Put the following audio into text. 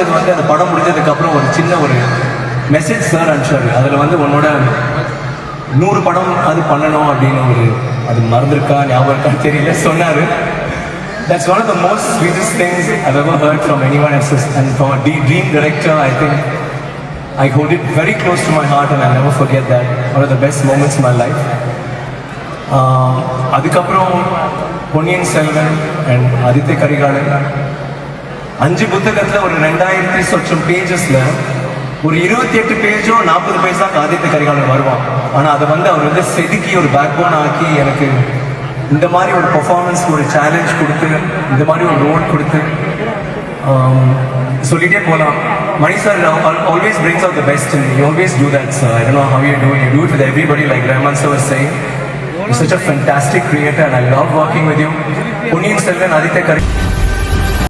இது வந்து அந்த படம் முடிஞ்சதுக்கப்புறம் ஒரு சின்ன ஒரு மெசேஜ் சார் அனுப்பிச்சாரு. அதில் வந்து உன்னோட 100 படம் அது பண்ணணும் அப்படின்னு ஒரு அது மறந்துருக்கா ஞாபகம் இருக்கான்னு தெரியல சொன்னார். That's one of the most sweetest things I've ever heard from anyone else. And from a dream director, I think I hold it very close to my heart and I'll never forget that. One of the best moments in my life. அதுக்கப்புறம் Ponniyin Selvan and Aditya Karikalan 5 புத்தகத்தில் ஒரு 2000 சொச்சம் பேஜஸில் ஒரு 28 பேஜோ 40 page தான் ஆதித்ய கரிகாலன் வருவான். ஆனால் அதை வந்து அவர் வந்து செதுக்கி ஒரு பேக் போன் ஆக்கி எனக்கு இந்த மாதிரி ஒரு பர்ஃபார்மன்ஸ் ஒரு சேலஞ்ச் கொடுத்து இந்த மாதிரி ஒரு ரோல் கொடுத்து சொல்லிட்டே போகலாம். Mani sir always brings out the best in me. You always do that, sir. I don't know how you do it. You do it with everybody, like Rahman sir was saying. You're such a fantastic creator and I love working with you. Ponniyin Selvan, Aditya Kari.